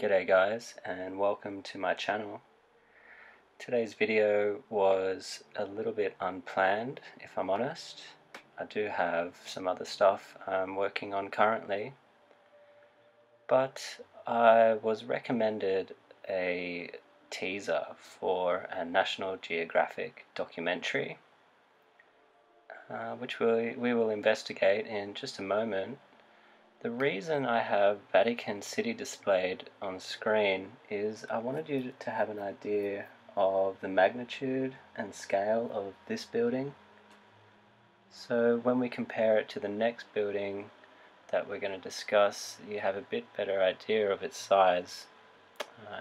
G'day guys, and welcome to my channel. Today's video was a little bit unplanned, if I'm honest. I do have some other stuff I'm working on currently, but I was recommended a teaser for a National Geographic documentary, which we will investigate in just a moment. The reason I have Vatican City displayed on screen is I wanted you to have an idea of the magnitude and scale of this building. So when we compare it to the next building that we're going to discuss, you have a bit better idea of its size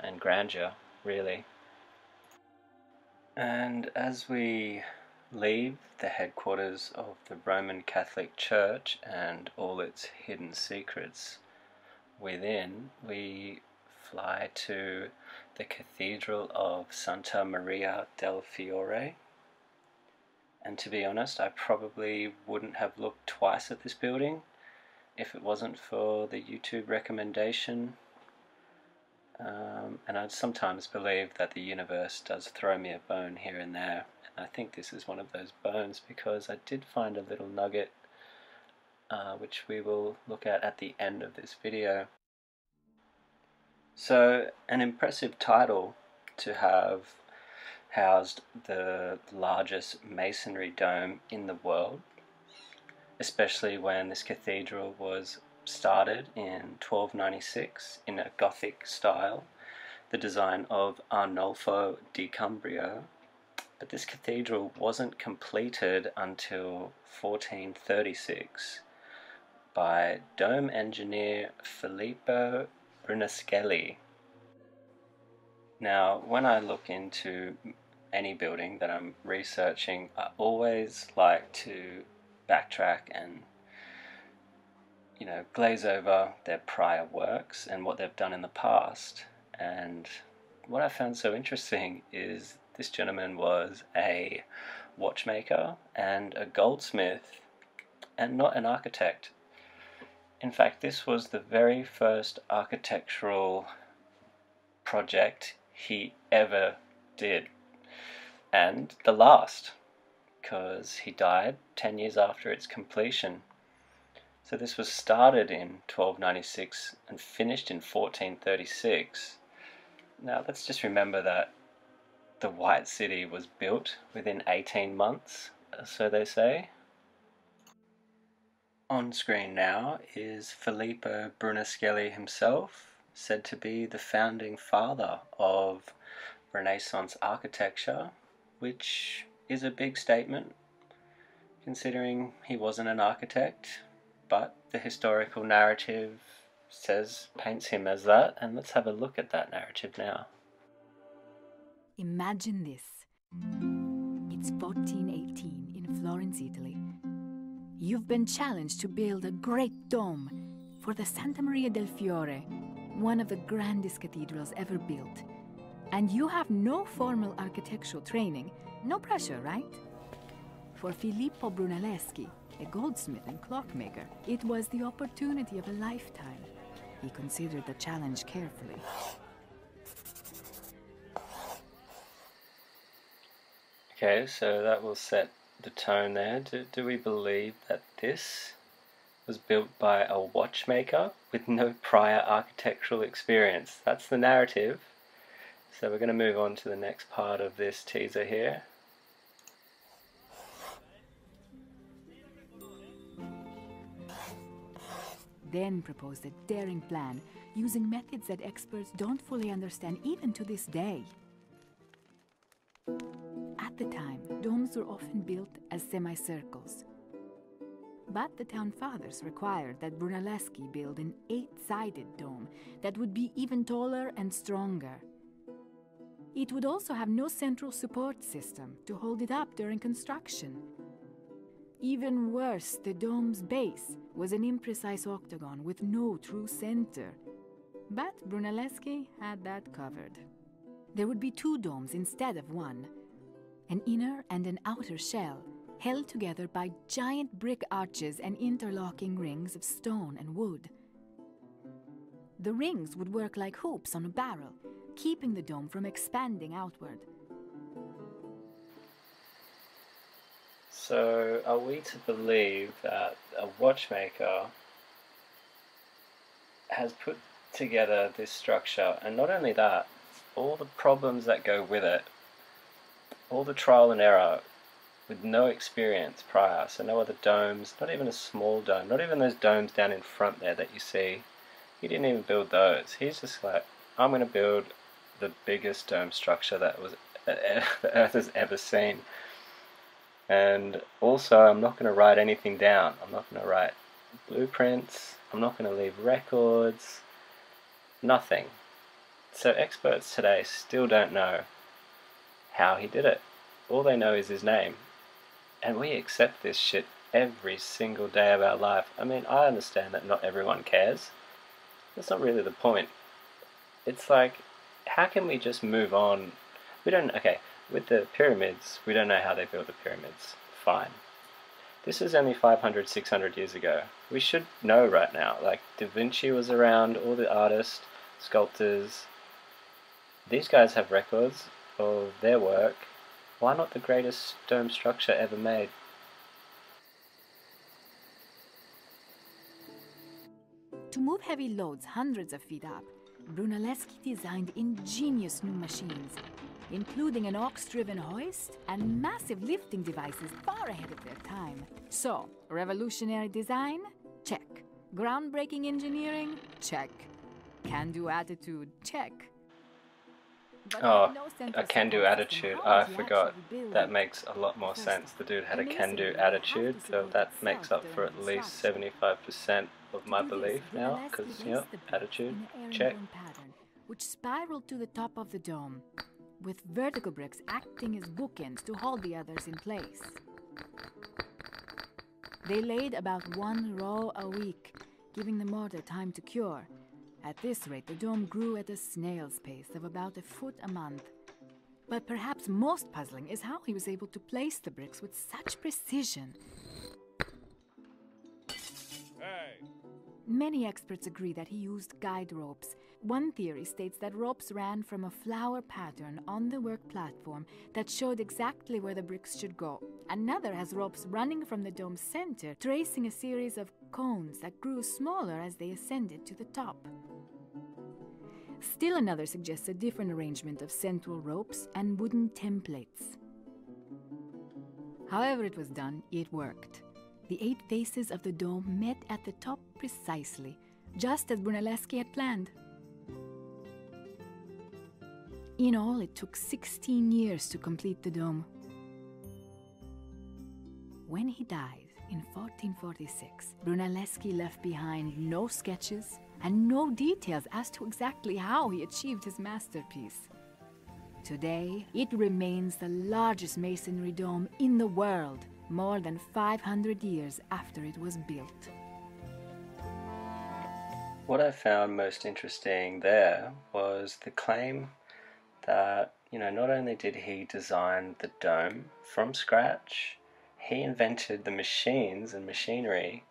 and grandeur, really. And as we leave the headquarters of the Roman Catholic Church and all its hidden secrets within, we fly to the Cathedral of Santa Maria del Fiore. And to be honest, I probably wouldn't have looked twice at this building if it wasn't for the YouTube recommendation. And I sometimes believe that the universe does throw me a bone here and there. I think this is one of those bones because I did find a little nugget which we will look at the end of this video. So, an impressive title to have housed the largest masonry dome in the world, especially when this cathedral was started in 1296 in a Gothic style, the design of Arnolfo di Cambria. But this cathedral wasn't completed until 1436 by dome engineer Filippo Brunelleschi. Now, when I look into any building that I'm researching, I always like to backtrack and glaze over their prior works and what they've done in the past. And what I found so interesting is this gentleman was a watchmaker and a goldsmith and not an architect. In fact, this was the very first architectural project he ever did, and the last, because he died 10 years after its completion. So this was started in 1296 and finished in 1436. Now let's just remember that the White City was built within 18 months, so they say. On screen now is Filippo Brunelleschi himself, said to be the founding father of Renaissance architecture, which is a big statement considering he wasn't an architect, but the historical narrative paints him as that, and let's have a look at that narrative now. Imagine this. It's 1418 in Florence, Italy. You've been challenged to build a great dome for the Santa Maria del Fiore, one of the grandest cathedrals ever built. And you have no formal architectural training. No pressure, right? For Filippo Brunelleschi, a goldsmith and clockmaker, it was the opportunity of a lifetime. He considered the challenge carefully. Okay, so that will set the tone there. Do we believe that this was built by a watchmaker with no prior architectural experience? That's the narrative. So we're going to move on to the next part of this teaser here. Then proposed a daring plan using methods that experts don't fully understand even to this day. At the time, domes were often built as semicircles. But the town fathers required that Brunelleschi build an 8-sided dome that would be even taller and stronger. It would also have no central support system to hold it up during construction. Even worse, the dome's base was an imprecise octagon with no true center. But Brunelleschi had that covered. There would be 2 domes instead of 1, an inner and an outer shell, held together by giant brick arches and interlocking rings of stone and wood. The rings would work like hoops on a barrel, keeping the dome from expanding outward. So, are we to believe that a watchmaker has put together this structure, and not only that, all the problems that go with it, all the trial and error, with no experience prior, so no other domes, not even a small dome, not even those domes down in front there that you see. He didn't even build those. He's just like, I'm going to build the biggest dome structure that the Earth has ever seen. And also, I'm not going to write anything down. I'm not going to write blueprints. I'm not going to leave records. Nothing. So experts today still don't know how he did it. All they know is his name. And we accept this shit every single day of our life. I mean, I understand that not everyone cares. That's not really the point. It's like, how can we just move on? Okay, with the pyramids, we don't know how they built the pyramids. Fine. This is only 500, 600 years ago. We should know right now. Like, Da Vinci was around, all the artists, sculptors. These guys have records of their work. Why not the greatest dome structure ever made? To move heavy loads hundreds of feet up, Brunelleschi designed ingenious new machines, including an ox-driven hoist and massive lifting devices far ahead of their time. So, revolutionary design? Check. Groundbreaking engineering? Check. Can-do attitude? Check. Oh, a can-do attitude. I forgot. That makes a lot more sense. The dude had a can-do attitude, so that makes up for at least 75% of my belief now, because, you know, attitude, check. Pattern, which spiraled to the top of the dome, with vertical bricks acting as bookends to hold the others in place. They laid about one row a week, giving the mortar time to cure. At this rate, the dome grew at a snail's pace of about a foot a month. But perhaps most puzzling is how he was able to place the bricks with such precision. Hey. Many experts agree that he used guide ropes. One theory states that ropes ran from a flower pattern on the work platform that showed exactly where the bricks should go. Another has ropes running from the dome's center, tracing a series of cones that grew smaller as they ascended to the top. Still another suggests a different arrangement of central ropes and wooden templates. However it was done, it worked. The 8 faces of the dome met at the top precisely, just as Brunelleschi had planned. In all, it took 16 years to complete the dome. When he died in 1446, Brunelleschi left behind no sketches and no details as to exactly how he achieved his masterpiece. Today, it remains the largest masonry dome in the world, more than 500 years after it was built. What I found most interesting there was the claim that, you know, not only did he design the dome from scratch, he invented the machines and machinery,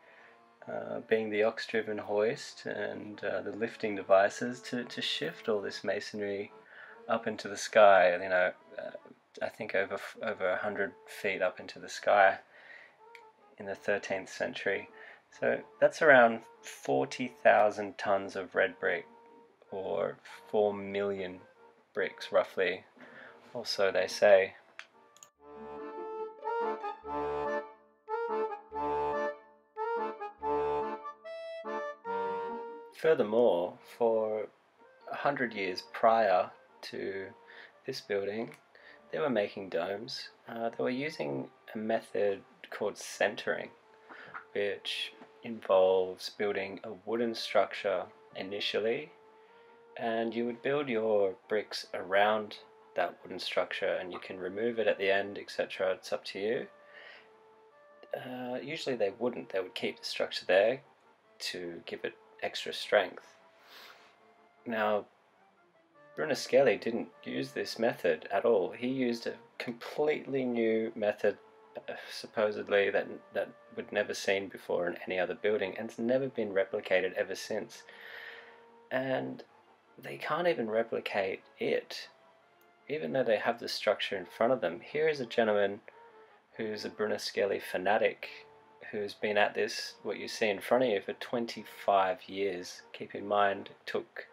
being the ox-driven hoist and the lifting devices to shift all this masonry up into the sky. You know, I think over 100 feet up into the sky in the 13th century. So that's around 40,000 tons of red brick, or 4 million bricks roughly, or so they say. Furthermore, for 100 years prior to this building, they were making domes. They were using a method called centering, which involves building a wooden structure initially, and you would build your bricks around that wooden structure, and you can remove it at the end, etc. It's up to you. Usually they wouldn't. They would keep the structure there to give it extra strength. Now, Brunelleschi didn't use this method at all. He used a completely new method, supposedly that we'd never seen before in any other building, and it's never been replicated ever since. and they can't even replicate it, even though they have the structure in front of them. Here is a gentleman who's a Brunelleschi fanatic, who's been at this, what you see in front of you, for 25 years. Keep in mind, it took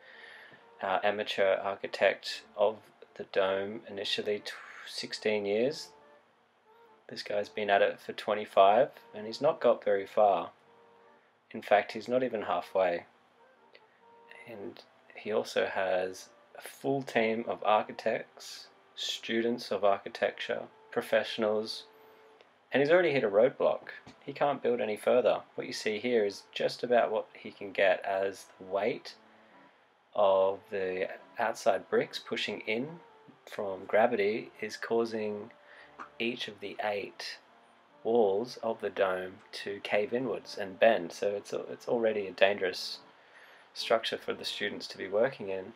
our amateur architect of the dome initially 16 years. This guy's been at it for 25, and he's not got very far. In fact, he's not even halfway. And he also has a full team of architects, students of architecture, professionals, and he's already hit a roadblock. He can't build any further. What you see here is just about what he can get, as the weight of the outside bricks pushing in from gravity is causing each of the 8 walls of the dome to cave inwards and bend. So it's already a dangerous structure for the students to be working in,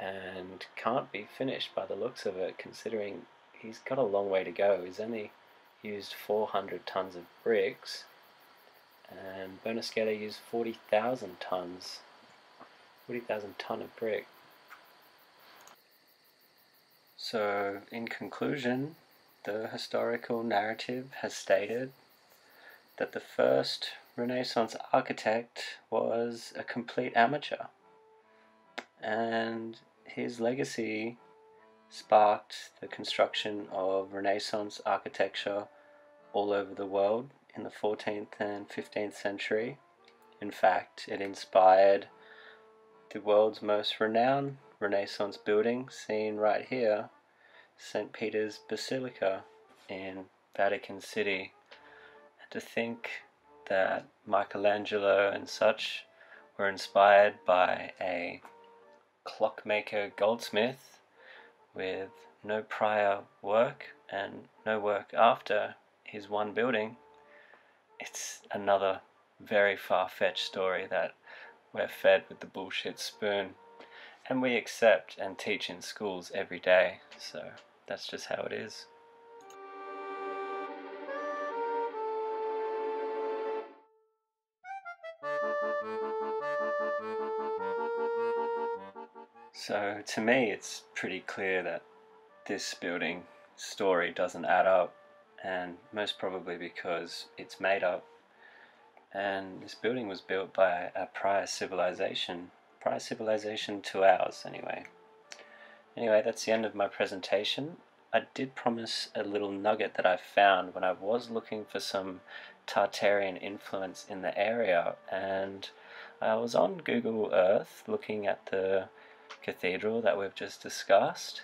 and can't be finished by the looks of it, considering he's got a long way to go. He's only used 400 tons of bricks, and Brunelleschi used 40,000 tons. 40,000 ton of brick. So, in conclusion, the historical narrative has stated that the first Renaissance architect was a complete amateur, and his legacy sparked the construction of Renaissance architecture all over the world in the 14th and 15th century. In fact, it inspired the world's most renowned Renaissance building, seen right here, St. Peter's Basilica in Vatican City. And to think that Michelangelo and such were inspired by a clockmaker goldsmith with no prior work and no work after his one building, it's another very far-fetched story that we're fed with the bullshit spoon, and we accept and teach in schools every day, so that's just how it is. So to me, it's pretty clear that this building story doesn't add up, and most probably because it's made up. And this building was built by a prior civilization to ours anyway. Anyway, that's the end of my presentation. I did promise a little nugget that I found when I was looking for some Tartarian influence in the area, and I was on Google Earth looking at the cathedral that we've just discussed,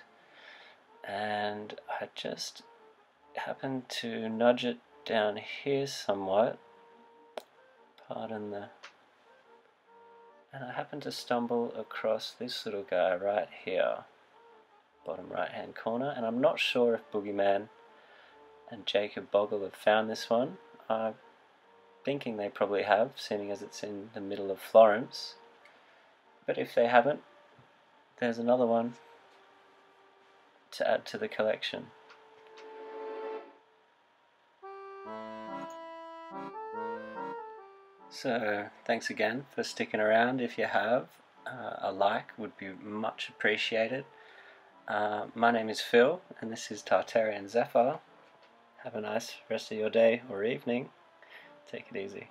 and I just happened to nudge it down here somewhat. Pardon the... And I happened to stumble across this little guy right here, bottom right hand corner, and I'm not sure if Boogeyman and Jacob Bogle have found this one. I'm thinking they probably have, seeing as it's in the middle of Florence, but if they haven't, there's another one to add to the collection. So thanks again for sticking around. If you have, a like would be much appreciated. My name is Phil, and this is Tartarian Zephyr. Have a nice rest of your day or evening. Take it easy.